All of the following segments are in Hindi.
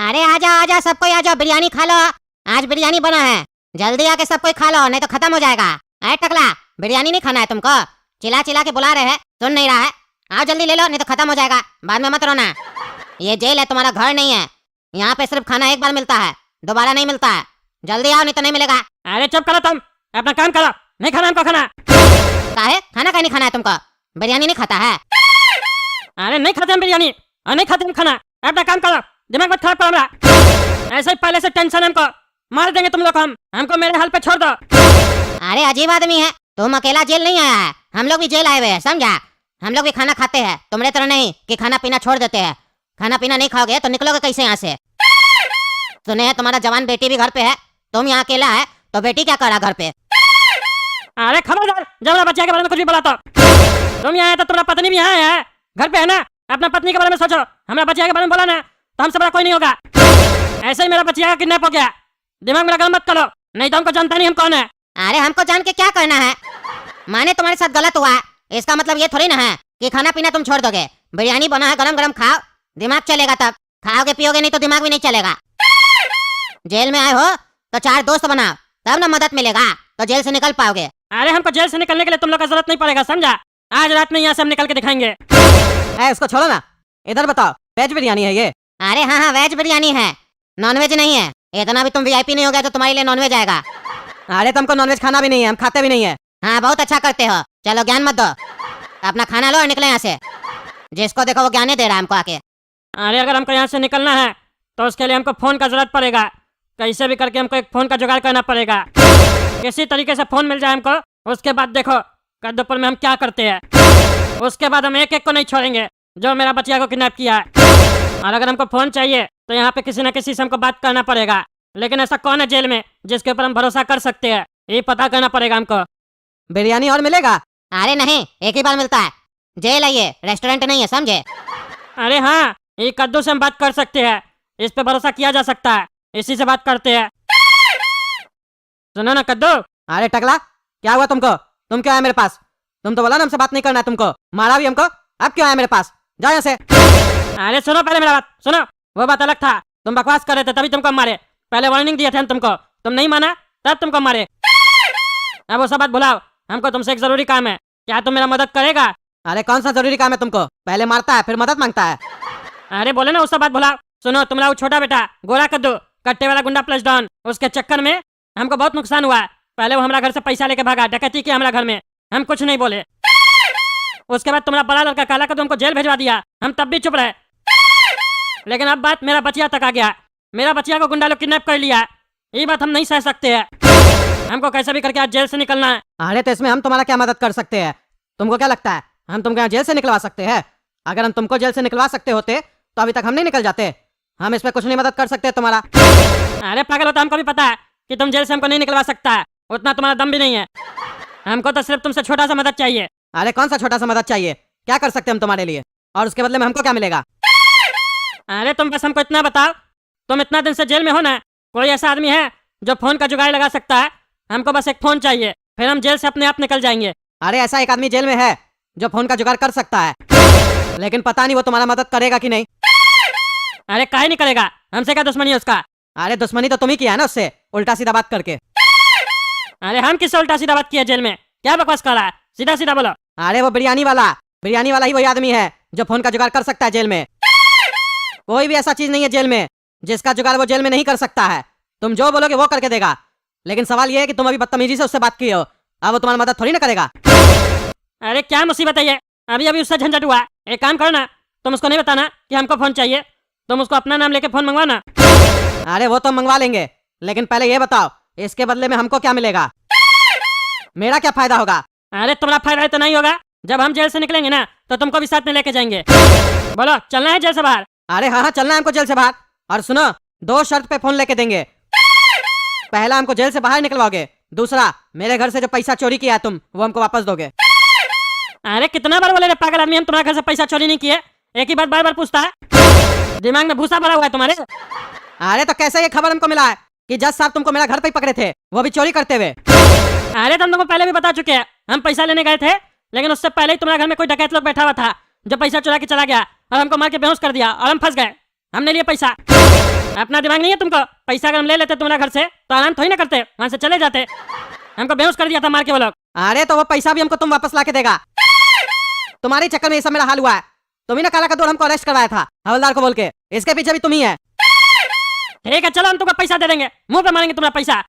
अरे आजा आजा, सब कोई आजा, बिरयानी खा लो। आज बिरयानी बना है, जल्दी आके सब कोई खा लो, नहीं तो खत्म हो जाएगा। अरे टकला, बिरयानी नहीं खाना है तुमको? चिल्ला चिल्ला के बुला रहे हैं, सुन नहीं रहा है? आओ जल्दी ले लो, नहीं तो खत्म हो जाएगा, बाद में मत रोना। ये जेल है, तुम्हारा घर नहीं है। यहाँ पे सिर्फ खाना एक बार मिलता है, दोबारा नहीं मिलता है। जल्दी आओ, नहीं तो नहीं मिलेगा। अरे चुप करो तुम, अपना काम करो, नहीं खाना हमको खाना। काहे खाना नहीं खाना है तुमको? बिरयानी नहीं खाता है? अरे नहीं खाते हम बिरयानी और नहीं खाते हम खाना, अपना काम करो, दिमाग मत खराब करो हमारा। ऐसे ही पहले से टेंशन हमको, मार देंगे तुम लोग को हम, हमको मेरे हाल पे छोड़ दो। अरे अजीब आदमी है, तुम अकेला जेल नहीं आया है, हम लोग भी जेल आए हुए हैं, समझा? हम लोग भी खाना खाते हैं, तुम्हारे तरह नहीं कि खाना पीना छोड़ देते हैं। खाना पीना नहीं खाओगे तो निकलोगे कैसे यहाँ से? सुने हैं तुम्हारा जवान बेटी भी घर पे है, तुम यहाँ अकेला है तो बेटी क्या कर रहा घर पे? अरे खबरदार, जब मेरा बच्चा के बारे में कुछ भी बोला तो तुम यहाँ आए तो तुम्हारा पत्नी भी यहाँ है, घर पे है ना? अपना पत्नी के बारे में सोचो, हमारा बच्चा के बारे में बोला ना तो हमसे बड़ा कोई नहीं होगा। ऐसे ही मेरा बच्चा किडनैप हो गया, दिमाग में लगा मत करो, नहीं तो हमको जानता नहीं हम कौन है। अरे हमको जान के क्या करना है? माने तुम्हारे साथ गलत हुआ है, इसका मतलब ये थोड़ी ना है कि खाना पीना तुम छोड़ दोगे। बिरयानी बना है, गरम गरम खाओ, दिमाग चलेगा तब। खाओगे पियोगे नहीं तो दिमाग भी नहीं चलेगा। जेल में आए हो तो 4 दोस्त बनाओ, तब ना मदद मिलेगा, तो जेल से निकल पाओगे। अरे हमको जेल से निकलने के लिए तुम लोग का जरूरत नहीं पड़ेगा, समझा? आज रात में यहाँ से हम निकल के दिखाएंगे। उसको छोड़ो ना, इधर बताओ, वेज बिरयानी है ये? अरे हाँ हाँ, वेज बिरयानी है, नॉनवेज नहीं है। इतना भी तुम वीआईपी नहीं हो गया तो तुम्हारे लिए नॉनवेज आएगा। अरे तुमको नॉनवेज खाना भी नहीं है, हम खाते भी नहीं है। हाँ बहुत अच्छा करते हो, चलो ज्ञान मत दो, अपना खाना लो और निकले यहाँ से। जिसको देखो वो ज्ञान दे रहा है हमको आके। अरे अगर हमको यहाँ से निकलना है तो उसके लिए हमको फोन का जरूरत पड़ेगा, कैसे भी करके हमको एक फोन का जुगाड़ करना पड़ेगा। किसी तरीके से फोन मिल जाए हमको, उसके बाद देखो कद्दूपुर में हम क्या करते हैं। उसके बाद हम एक एक को नहीं छोड़ेंगे जो मेरा बच्चिया को किडनैप किया है। और अगर हमको फोन चाहिए तो यहाँ पे किसी न किसी से हमको बात करना पड़ेगा, लेकिन ऐसा कौन है जेल में जिसके ऊपर हम भरोसा कर सकते हैं, ये पता करना पड़ेगा हमको। बिरयानी और मिलेगा? अरे नहीं, एक ही बार मिलता है, जेल है ये, रेस्टोरेंट नहीं है, समझे? अरे हाँ, ये कद्दू से हम बात कर सकते हैं, इस पे भरोसा किया जा सकता है, इसी से बात करते हैं। सुनो ना कद्दू। अरे टकला, क्या हुआ तुमको? तुम क्यों आए मेरे पास? तुम तो बोला ना हमसे बात नहीं करना है तुमको, मारा भी हमको, अब क्यों आए मेरे पास? जाओ यहाँ से। अरे सुनो पहले मेरा बात सुनो, वो बात अलग था, तुम बकवास कर रहे थे तभी तुमको मारे। पहले वार्निंग दिए थे हम तुमको, तुम नहीं माना तब तुमको मारे। अब वो सब बात भुलाओ, हमको तुमसे एक जरूरी काम है, क्या तुम मेरा मदद करेगा? अरे कौन सा जरूरी काम है तुमको? पहले मारता है फिर मदद मांगता है। अरे बोले ना, वो सब बात भुलाओ। सुनो, तुम्हारा वो छोटा बेटा गोरा कद्दू, कट्टे वाला गुंडा प्लस डॉन, उसके चक्कर में हमको बहुत नुकसान हुआ। पहले वो हमारा घर से पैसा लेके भागा, डकैती किया हमारा घर में, हम कुछ नहीं बोले। उसके बाद तुम्हारा बड़ा लड़का काला कद्दू हमको जेल भेजवा दिया, हम तब भी चुप रहे। लेकिन अब बात मेरा बचिया तक आ गया, मेरा बचिया को गुंडा लोग किडनैप कर लिया, ये बात हम नहीं सह सकते हैं, हमको कैसे भी करके आज जेल से निकलना है। अरे तो इसमें हम तुम्हारा क्या मदद कर सकते हैं? तुमको क्या लगता है हम तुमको यहाँ जेल से निकलवा सकते हैं? अगर हम तुमको जेल से निकलवा सकते होते तो अभी तक हम नहीं निकल जाते। हम इस पे कुछ नहीं मदद कर सकते तुम्हारा। अरे पागल होता, हमको भी पता है कि तुम जेल से हमको नहीं निकलवा सकता है, उतना तुम्हारा दम भी नहीं है। हमको तो सिर्फ तुमसे छोटा सा मदद चाहिए। अरे कौन सा छोटा सा मदद चाहिए? क्या कर सकते हैं हम तुम्हारे लिए, और उसके बदले में हमको क्या मिलेगा? अरे तुम बस हमको इतना बताओ, तुम इतना दिन से जेल में हो ना, कोई ऐसा आदमी है जो फोन का जुगाड़ लगा सकता है? हमको बस एक फोन चाहिए, फिर हम जेल से अपने आप निकल जाएंगे। अरे ऐसा एक आदमी जेल में है जो फोन का जुगाड़ कर सकता है, लेकिन पता नहीं वो तुम्हारा मदद करेगा कि नहीं। अरे काहे नहीं करेगा, हमसे क्या दुश्मनी है उसका? अरे दुश्मनी तो तुम ही किया है ना उससे, उल्टा सीधा बात करके। अरे हम किससे उल्टा सीधा बात किया जेल में? क्या बकवास कर रहा है, सीधा सीधा बोलो। अरे वो बिरयानी वाला ही वही आदमी है जो फोन का जुगाड़ कर सकता है जेल में। कोई भी ऐसा चीज नहीं है जेल में जिसका जुगाड़ वो जेल में नहीं कर सकता है। तुम जो बोलोगे वो करके देगा, लेकिन सवाल ये है कि तुम अभी बदतमीजी से उससे बात की हो, अब वो तुम्हारी मदद थोड़ी ना करेगा। अरे क्या मुसीबत है ये, अभी अभी उससे झंझट हुआ। एक काम करो ना, तुम उसको नहीं बताना कि हमको फोन चाहिए, तुम उसको अपना नाम लेके फोन मंगवाना। अरे वो तो मंगवा लेंगे, लेकिन पहले ये बताओ इसके बदले में हमको क्या मिलेगा? मेरा क्या फायदा होगा? अरे तुम्हारा फायदा तो नहीं होगा, जब हम जेल से निकलेंगे ना तो तुमको भी साथ में लेके जाएंगे। बोलो चलना है जेल से बाहर? अरे हाँ चलना है हमको जेल से बाहर। और सुनो, 2 शर्त पे फोन लेके देंगे। पहला हमको जेल से बाहर निकलवाओगे, दूसरा मेरे घर से जो पैसा चोरी किया है तुम, वो हमको वापस दोगे। अरे कितना बार बोले रे पागल आदमी, हम तुम्हारे घर से पैसा चोरी नहीं किए, एक ही बात बार बार पूछता है, दिमाग में भूसा भरा हुआ है तुम्हारे। अरे तो कैसे ये खबर हमको मिला है कि जज साहब तुमको मेरा घर पे ही पकड़े थे, वो भी चोरी करते हुए? अरे तुम तुमको पहले भी बता चुके हैं, हम पैसा लेने गए थे, लेकिन उससे पहले ही तुम्हारे घर में कोई डकैत लोग बैठा हुआ था जो पैसा चुरा के चला गया और हमको मार के बेहोश कर दिया और हम फंस गए। हमने लिए पैसा। अपना दिमाग नहीं है तुमको? पैसा अगर हम ले लेते तुम्हारे घर से तो आराम थोड़ी ना करते, वहां से चले जाते। हमको बेहोश कर दिया था मार के वो लोग। अरे तो वो पैसा भी हमको तुम वापस ला के देगा। तुम्हारे चक्कर में ये सब मेरा हाल हुआ है। तुम ही ना काला कद्दू हमको अरेस्ट करवाया था हवलदार को बोल के। इसके पीछे भी तुम ही है। ठीक है चलो, हम तुमको पैसा दे देंगे, मुंह पे मारेंगे तुम्हारा पैसा।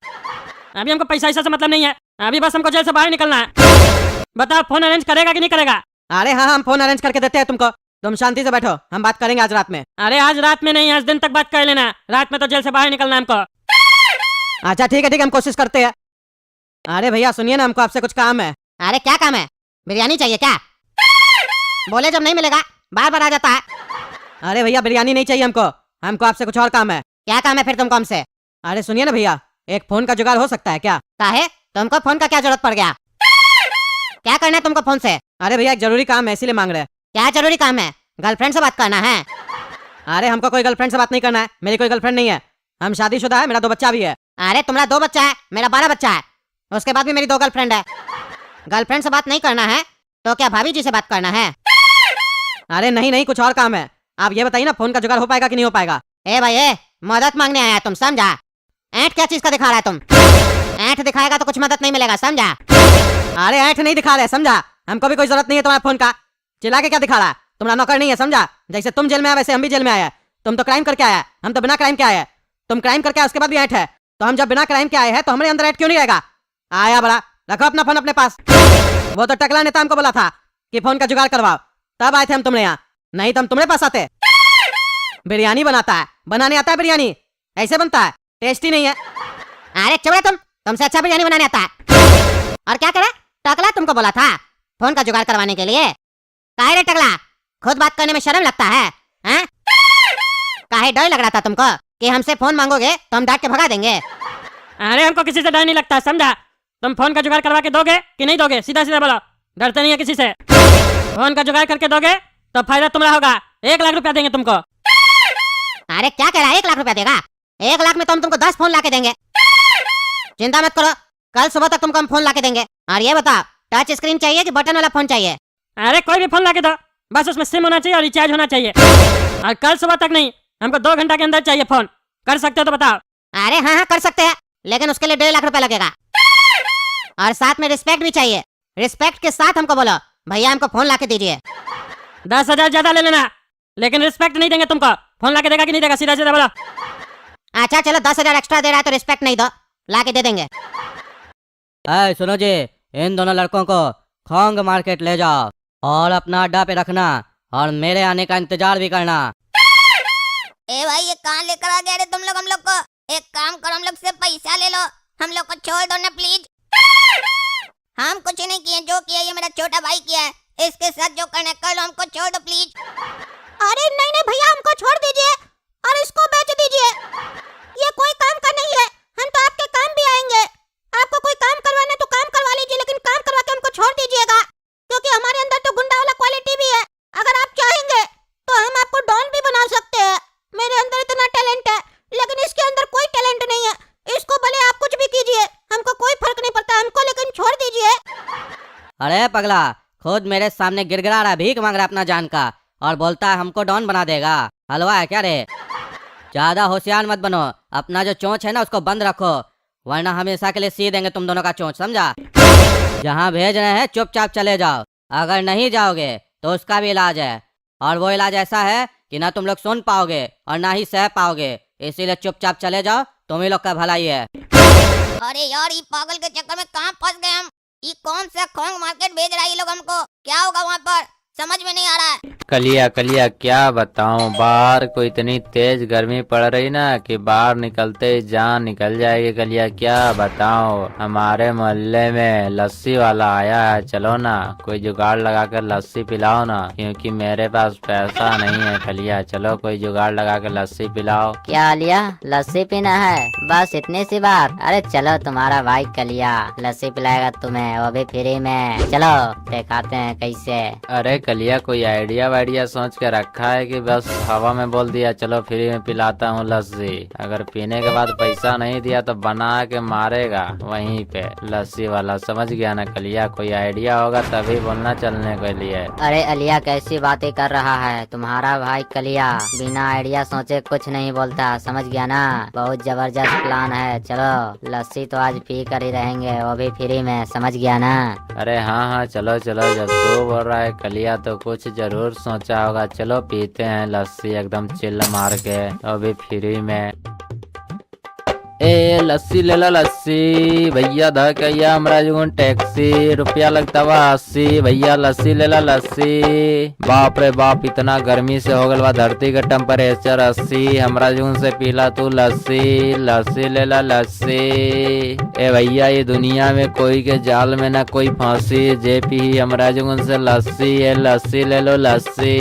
अभी हमको पैसा ऐसा से मतलब नहीं है, अभी बस हमको जेल से बाहर निकलना है। बताओ फोन अरेंज करेगा कि नहीं करेगा? अरे हाँ, हम फोन अरेंज करके देते हैं तुमको। तुम शांति से बैठो, हम बात करेंगे आज रात में। अरे आज रात में नहीं, आज दिन तक बात कर लेना। रात में तो जेल से बाहर निकलना है हमको। अच्छा ठीक है, हम कोशिश करते हैं। अरे भैया सुनिए ना, हमको आपसे कुछ काम है। अरे क्या काम है? बिरयानी चाहिए क्या? बोले जब नहीं मिलेगा बार बार आ जाता है। अरे भैया बिरयानी नहीं चाहिए हमको आपसे कुछ और काम है। क्या काम है फिर तुमको हमसे? अरे सुनिए ना भैया, एक फोन का जुगाड़ हो सकता है क्या? काहे? तुमको फोन का क्या जरूरत पड़ गया? क्या करना है तुमको फोन से? अरे भैया एक जरूरी काम है, इसीलिए मांग रहे हैं। क्या जरूरी काम है? गर्लफ्रेंड से बात करना है? अरे हमको कोई गर्लफ्रेंड से बात नहीं करना है। मेरी कोई गर्लफ्रेंड नहीं है। हम शादीशुदा है, मेरा 2 बच्चा भी है। अरे तुम्हारा 2 बच्चा है, मेरा 12 बच्चा है। उसके बाद भी मेरी 2 गर्लफ्रेंड है। गर्लफ्रेंड से बात नहीं करना है तो क्या भाभी जी से बात करना है? अरे नहीं, कुछ और काम है। आप ये बताइए ना, फोन का जुगाड़ हो पाएगा कि नहीं हो पाएगा? ए भाई ए, मदद मांगने आया तुम, समझा? ऐंठ क्या चीज का दिखा रहा है तुम? ऐंठ दिखाएगा तो कुछ मदद नहीं मिलेगा, समझा? अरे ऐठ नहीं दिखा रहे, समझा? हमको भी कोई जरूरत नहीं है तुम्हारे फोन का। चिल्ला के क्या दिखा रहा है? तुम्हारा नौकर नहीं है, समझा? जैसे तुम जेल में आया वैसे हम भी जेल में आए हैं। तुम तो क्राइम करके आया, हम तो बिना क्राइम के आए हैं। तुम क्राइम करके आए उसके बाद भी ऐठ है, तो हम जब बिना क्राइम के आए हैं तो हमारे अंदर ऐठ क्यों नहीं रहेगा? आया बड़ा, रखो अपना फोन अपने पास। वो तो टकला नेता हमको बोला था कि फोन का जुगाड़ करवाओ, तब आए थे हम तुम्हारे यहाँ, नहीं तो हम तुम्हारे पास आते। बिरयानी बनाता है, बनाने आता है बिरयानी, ऐसे बनता है, टेस्टी नहीं है। अरे चुप तुमसे अच्छा बिरयानी बनाने आता है। और क्या करे? टकला तुमको बोला था फोन का जुगाड़ करवाने के लिए? काहे रे टकला, खुद बात करने में शर्म लगता है? हैं? काहे डर लग रहा था तुमको कि हमसे फोन मांगोगे तो हम डांट के भगा देंगे? अरे हमको किसी से डर नहीं लगता, समझा? तुम फोन का जुगाड़ करवा के दोगे कि नहीं दोगे? सीधा सीधा बोलो, डरते नहीं है किसी से। फोन का जुगाड़ करके दोगे तो फायदा तुम्हारा होगा, 1 लाख रुपया देंगे तुमको। अरे क्या कह रहा है? 1 लाख रुपया देगा? 1 लाख में तो हम तुमको 10 फोन ला के देंगे। चिंता मत करो, कल सुबह तक तुमको हम फोन ला के देंगे। और ये बताओ, टच स्क्रीन चाहिए कि बटन वाला फोन चाहिए? अरे कोई भी फोन ला के दो, बस उसमें सिम होना चाहिए और रिचार्ज होना चाहिए। और कल सुबह तक नहीं, हमको 2 घंटा के अंदर चाहिए फोन। कर सकते हो तो बताओ। अरे हाँ कर सकते हैं, लेकिन उसके लिए 1.5 लाख रुपया लगेगा। और साथ में रिस्पेक्ट भी चाहिए। रिस्पेक्ट के साथ हमको बोलो भैया हमको फोन ला के दीजिए। 10,000 ज्यादा ले लेना, लेकिन रिस्पेक्ट नहीं देंगे तुमको। फोन ला के देगा कि नहीं देगा? सीधा सीधा बोलो। अच्छा चलो 10,000 एक्स्ट्रा दे रहा है तो रिस्पेक्ट नहीं दो, ला के दे देंगे। सुनो जी, इन दोनों लड़कों को खोंग मार्केट ले जाओ और अपना अड्डा पे रखना और मेरे आने का इंतजार भी करना। ए भाई ये कहाँ लेकर आ गए रे तुम लोग हम लोग को? एक काम करो, हम लोग से पैसा ले लो, हम लोग को छोड़ दो ना प्लीज। हम कुछ नहीं किए, जो किया ये मेरा छोटा भाई किया है। इसके साथ जो करना कर लो, हमको छोड़ दो प्लीज। अरे नहीं नहीं भैया, हमको छोड़ दीजिए और इसको बेच दीजिए। ये कोई काम का नहीं है, हम तो आपके काम भी आएंगे। आपको कोई काम करवाना तो काम करवा लीजिए, लेकिन काम करवा के हमको छोड़ दीजिएगा, क्योंकि हमारे अंदर तो गुंडा वाला क्वालिटी भी है। अगर आप चाहेंगे तो हम आपको डॉन भी बना सकते हैं। मेरे अंदर इतना टैलेंट है, लेकिन इसके अंदर कोई टैलेंट नहीं है। इसको भले आप कुछ भी कीजिए, हमको कोई फर्क नहीं पड़ता, हमको लेकिन छोड़ दीजिए। अरे पगला, खुद मेरे सामने गिड़गिड़ा रहा, भीख मांग रहा अपना जान का, और बोलता है हमको डॉन बना देगा। हलवा है क्या रे? ज्यादा होशियार मत बनो, अपना जो चोंच है ना उसको बंद रखो, वरना हमेशा के लिए सी देंगे तुम दोनों का चोंच, समझा? जहाँ भेज रहे हैं चुपचाप चले जाओ। अगर नहीं जाओगे तो उसका भी इलाज है, और वो इलाज ऐसा है कि ना तुम लोग सुन पाओगे और ना ही सह पाओगे। इसीलिए चुपचाप चले जाओ, तुम ही लोग का भलाई है। अरे यार ये पागल के चक्कर में कहाँ फंस गए हम। ये कौन सा खोंग मार्केट भेज रहा है ये लोग हमको? क्या होगा वहाँ पर समझ में नहीं आ रहा है। कलिया क्या बताऊं, बाहर को इतनी तेज गर्मी पड़ रही ना कि बाहर निकलते ही जान निकल जाएगी। कलिया क्या बताऊं, हमारे मोहल्ले में लस्सी वाला आया है, चलो ना कोई जुगाड़ लगा कर लस्सी पिलाओ ना, क्योंकि मेरे पास पैसा नहीं है। कलिया चलो कोई जुगाड़ लगा कर लस्सी पिलाओ। क्या लिया? लस्सी पीना है? बस इतनी सी बात? अरे चलो तुम्हारा भाई कलिया लस्सी पिलाएगा तुम्हें, वो भी फ्री में। चलो दिखाते हैं कैसे। अरे कलिया कोई आइडिया वाइडिया सोच के रखा है कि बस हवा में बोल दिया चलो फ्री में पिलाता हूँ लस्सी, अगर पीने के बाद पैसा नहीं दिया तो बना के मारेगा वहीं पे लस्सी वाला, समझ गया ना कलिया? कोई आइडिया होगा तभी बोलना चलने के लिए। अरे अलिया कैसी बातें कर रहा है तुम्हारा भाई कलिया, बिना आइडिया सोचे कुछ नहीं बोलता, समझ गया ना? बहुत जबरदस्त प्लान है, चलो लस्सी तो आज पी कर ही रहेंगे, वो भी फ्री में, समझ गया ना? अरे हाँ हाँ चलो चलो, जब तू बोल रहा है कलिया तो कुछ जरूर सोचा होगा। चलो पीते हैं लस्सी एकदम चिल मार के, वो भी फ्री में। ए लस्सी ले ला लस्सी भैया, ध कहिया हमरा जुगुन टैक्सी, रुपया लगता बा 80 भैया, लस्सी ले ला लस्सी। बाप रे बाप, इतना गर्मी से हो गल बा धरती का टेम्परेचर 80, हमरा जुगुन से पीला तू लस्सी, लस्सी ले ला लस्सी। ए भैया ये दुनिया में कोई के जाल में ना कोई फांसी, जे पी हमरा जुगुन से लस्सी, ये लस्सी ले लो लस्सी।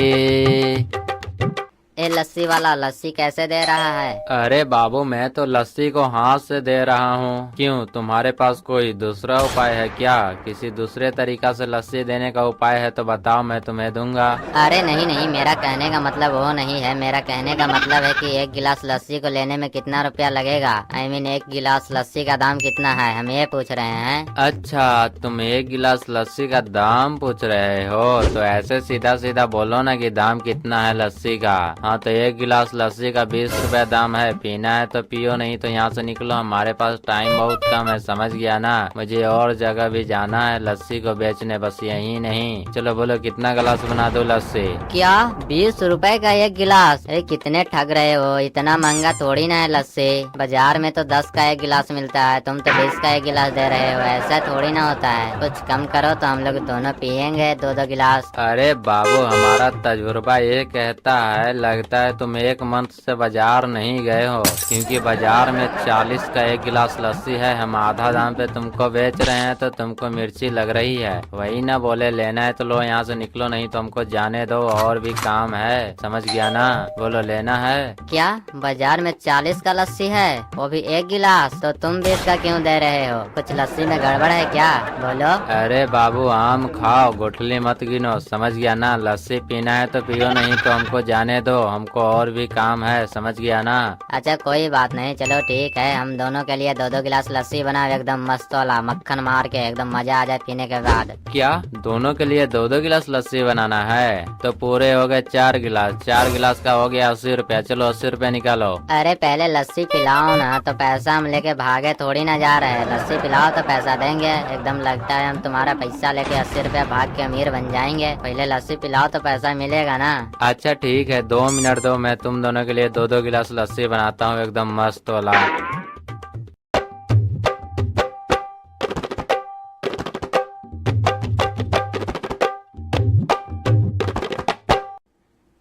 ए लस्सी वाला लस्सी कैसे दे रहा है? अरे बाबू मैं तो लस्सी को हाथ से दे रहा हूँ। क्यों, तुम्हारे पास कोई दूसरा उपाय है क्या? किसी दूसरे तरीका से लस्सी देने का उपाय है तो बताओ, मैं तुम्हें दूंगा। अरे नहीं नहीं, मेरा कहने का मतलब वो नहीं है, मेरा कहने का मतलब है कि एक गिलास लस्सी को लेने में कितना रुपया लगेगा। I mean, एक गिलास लस्सी का दाम कितना है, हम ये पूछ रहे हैं। अच्छा, तुम एक गिलास लस्सी का दाम पूछ रहे हो, तो ऐसे सीधा सीधा बोलो ना कि दाम कितना है लस्सी का। हाँ तो एक गिलास लस्सी का 20 रुपया दाम है, पीना है तो पियो, नहीं तो यहाँ से निकलो, हमारे पास टाइम बहुत कम है, समझ गया ना? मुझे और जगह भी जाना है लस्सी को बेचने, बस यही नहीं। चलो बोलो कितना गिलास बना दो लस्सी? क्या 20 रुपए का एक गिलास? अरे कितने ठग रहे हो, इतना महंगा थोड़ी ना है लस्सी, बाजार में तो 10 का एक गिलास मिलता है, तुम तो 20 का एक गिलास दे रहे हो, ऐसा थोड़ी ना होता है। कुछ कम करो तो हम लोग दोनों पियेंगे 2-2 गिलास। अरे बाबू हमारा तजुर्बा ये कहता है, लगता है तुम एक मंथ से बाजार नहीं गए हो, क्योंकि बाजार में 40 का एक गिलास लस्सी है, हम आधा दाम पे तुमको बेच रहे हैं, तो तुमको मिर्ची लग रही है। वही ना बोले लेना है तो लो, यहाँ से निकलो, नहीं तो हमको जाने दो, और भी काम है, समझ गया ना? बोलो लेना है क्या बाजार में 40 का लस्सी है, वो भी एक गिलास, तो तुम 20 का क्यों दे रहे हो? कुछ लस्सी में गड़बड़ है क्या? बोलो। अरे बाबू आम खाओ, गुठली मत गिनो, समझ गया ना? लस्सी पीना है तो पियो, नहीं तो हमको जाने दो, हमको और भी काम है, समझ गया ना? अच्छा कोई बात नहीं, चलो ठीक है, हम दोनों के लिए 2-2 गिलास लस्सी बनाओ, एकदम मस्त वाला मक्खन मार के, एकदम मजा आ जाए पीने के बाद। क्या दोनों के लिए 2-2 गिलास लस्सी बनाना है? तो पूरे हो गए 4 गिलास, 4 गिलास का हो गया 80 रुपया। चलो 80 रुपया निकालो। अरे पहले लस्सी पिलाओ ना, तो पैसा हम लेके भागे थोड़ी ना जा रहे हैं, लस्सी पिलाओ तो पैसा देंगे। एकदम लगता है हम तुम्हारा पैसा लेके 80 रुपया भाग के अमीर बन जाएंगे, पहले लस्सी पिलाओ तो पैसा मिलेगा ना। अच्छा ठीक है, 2 मिनट दो, मैं तुम दोनों के लिए 2-2 गिलास लस्सी बनाता हूँ एकदम मस्त वाला।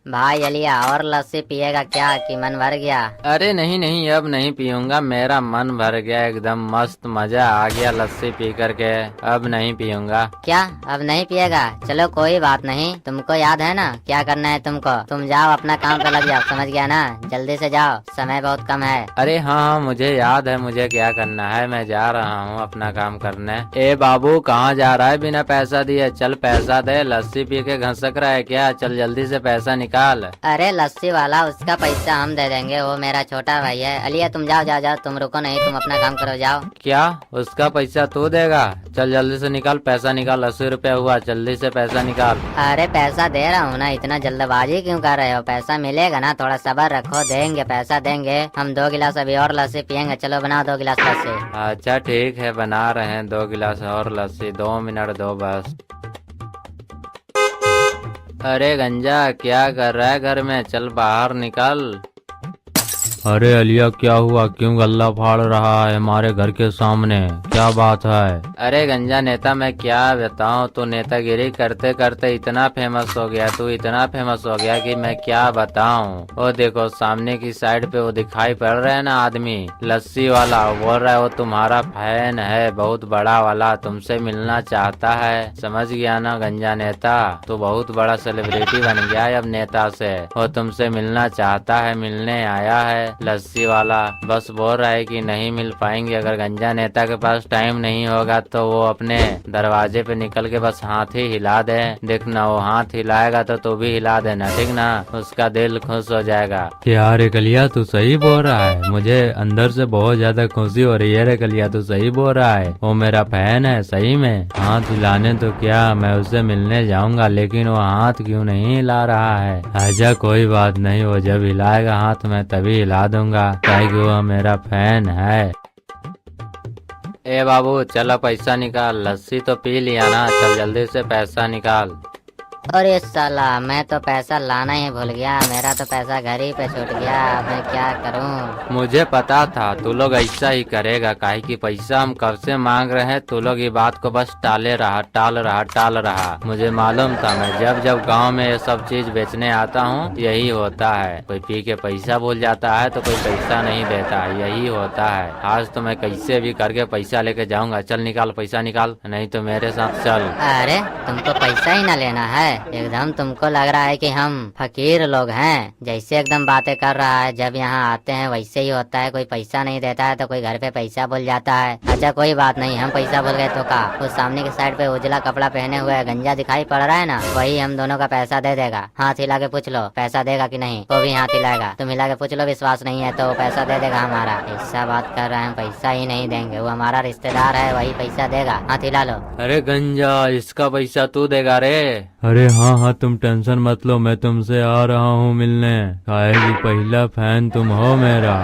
भाई अलिया और लस्सी पिएगा क्या, कि मन भर गया? अरे नहीं नहीं, अब नहीं पीऊंगा, मेरा मन भर गया, एकदम मस्त मजा आ गया लस्सी पी करके, अब नहीं पीऊंगा। क्या अब नहीं पिएगा? चलो कोई बात नहीं, तुमको याद है ना क्या करना है तुमको, तुम जाओ अपना काम पे लग जाओ, समझ गया ना? जल्दी से जाओ, समय बहुत कम है। अरे हाँ हाँ मुझे याद है, मुझे क्या करना है, मैं जा रहा हूँ अपना काम करने। ए बाबू कहाँ जा रहा है बिना पैसा दिए? चल पैसा दे, लस्सी पी के घसक रहा है क्या? चल जल्दी से पैसा निकाल। अरे लस्सी वाला, उसका पैसा हम दे देंगे, वो मेरा छोटा भाई है। अलिया तुम जाओ जाओ जाओ, तुम रुको नहीं, तुम अपना काम करो, जाओ। क्या उसका पैसा तू देगा? चल जल्दी से निकाल, पैसा निकाल, 80 रुपया हुआ, जल्दी से पैसा निकाल। अरे पैसा दे रहा हूँ ना, इतना जल्दबाजी क्यों कर रहे हो? पैसा मिलेगा ना, थोड़ा सब्र रखो, देंगे पैसा देंगे। हम 2 गिलास अभी और लस्सी पियेंगे, चलो बनाओ 2 गिलास लस्सी। अच्छा ठीक है, बना रहे हैं 2 गिलास और लस्सी, 2 मिनट दो बस। अरे गंजा क्या कर रहा है घर में? चल बाहर निकल। अरे अलिया क्या हुआ, क्यों गल्ला फाड़ रहा है हमारे घर के सामने, क्या बात है? अरे गंजा नेता मैं क्या बताऊं, तू नेतागिरी करते करते इतना फेमस हो गया, तू इतना फेमस हो गया कि मैं क्या बताऊं। वो देखो सामने की साइड पे वो दिखाई पड़ रहा है ना आदमी, लस्सी वाला, वो बोल रहा है वो तुम्हारा फैन है, बहुत बड़ा वाला, तुमसे मिलना चाहता है, समझ गया ना गंजा नेता? तू बहुत बड़ा सेलिब्रिटी बन गया है अब नेता से, वो तुमसे मिलना चाहता है, मिलने आया है, लस्सी वाला बस बोल रहा है कि नहीं मिल पाएंगे। अगर गंजा नेता के पास टाइम नहीं होगा तो वो अपने दरवाजे पे निकल के बस हाथ ही हिला दे। देखना वो हाथ हिलाएगा तो तू भी हिला देना, ठीक ना? उसका दिल खुश हो जाएगा। क्या रे कलिया तू सही बोल रहा है, मुझे अंदर से बहुत ज्यादा खुशी हो रही है रे कलिया, तू सही बोल रहा है। वो मेरा फैन है सही में। हाथ हिलाने तो क्या, मैं उससे मिलने जाऊंगा, लेकिन वो हाथ क्यों नहीं हिला रहा है? आजा कोई बात नहीं, वो जब हिलाएगा हाथ मैं तभी हिला दूंगा, क्योंकि वो मेरा फैन है। ए बाबू चलो पैसा निकाल, लस्सी तो पी लिया ना, चल जल्दी से पैसा निकाल। अरे साला मैं तो पैसा लाना ही भूल गया, मेरा तो पैसा घर ही पे छूट गया, मैं क्या करूं? मुझे पता था तू लोग ऐसा ही करेगा, काहे कि पैसा हम कब से मांग रहे हैं, तू लोग ये बात को बस टाल रहा। मुझे मालूम था, मैं जब जब गांव में ये सब चीज बेचने आता हूँ यही होता है। कोई पी के पैसा भूल जाता है तो कोई पैसा नहीं देता है, यही होता है। आज तो मैं कैसे भी करके पैसा लेके जाऊंगा। चल निकाल पैसा निकाल, नहीं तो मेरे साथ चल। अरे तुमको पैसा ही ना लेना है? एकदम तुमको लग रहा है कि हम फकीर लोग हैं, जैसे एकदम बातें कर रहा है। जब यहाँ आते हैं वैसे ही होता है, कोई पैसा नहीं देता है तो कोई घर पे पैसा भूल जाता है। अच्छा कोई बात नहीं, हम पैसा भूल गए तो का, उस सामने की साइड पे उजला कपड़ा पहने हुए गंजा दिखाई पड़ रहा है ना, वही हम दोनों का पैसा दे देगा। हाथ हिला के पूछ लो पैसा देगा कि नहीं, वो भी हाथ हिलाएगा। तुम हिला के पूछ लो, विश्वास नहीं है तो पैसा दे देगा हमारा। ऐसा बात कर रहे हैं, पैसा ही नहीं देंगे, वो हमारा रिश्तेदार है, वही पैसा देगा। हाथ हिला लो। अरे गंजा इसका पैसा तू देगा रे? अरे हाँ तुम टेंशन मत लो, मैं तुमसे आ रहा हूँ मिलने, काहे कि पहला फैन तुम हो मेरा।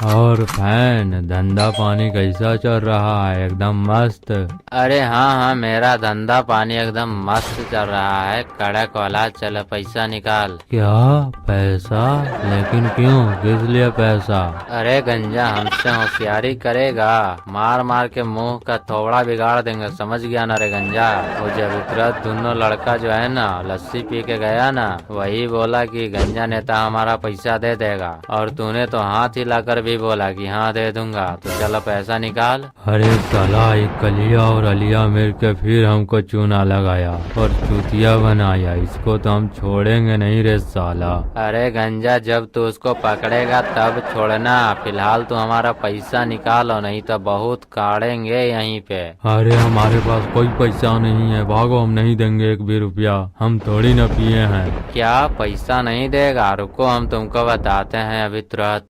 और फैन धंधा पानी कैसा चल रहा है? एकदम मस्त। अरे हाँ मेरा धंधा पानी एकदम मस्त चल रहा है, कड़क वाला। चल पैसा निकाल। क्या पैसा? लेकिन क्यों, किस लिए पैसा? अरे गंजा हमसे होशियारी करेगा, मार मार के मुंह का थोड़ा बिगाड़ देंगे, समझ गया ना रे गंजा? वो जब इतरत दोनों लड़का जो है ना लस्सी पी के गया ना, वही बोला कि गंजा नेता हमारा पैसा दे देगा, और तूने तो हाथ हिलाकर भी बोला कि हाँ दे दूंगा। तो चलो पैसा निकाल। अरे साला एक कलिया और अलिया मिल के फिर हमको चूना लगाया और चूतिया बनाया, इसको तो हम छोड़ेंगे नहीं रे साला। अरे गंजा जब तू उसको पकड़ेगा तब छोड़ना, फिलहाल तू हमारा पैसा निकालो, नहीं तो बहुत काटेंगे यहीं पे। अरे हमारे पास कोई पैसा नहीं है, भागो, हम नहीं देंगे एक भी रुपया, हम थोड़ी न पिए हैं। क्या पैसा नहीं देगा? रुको हम तुमको बताते हैं अभी तुरंत।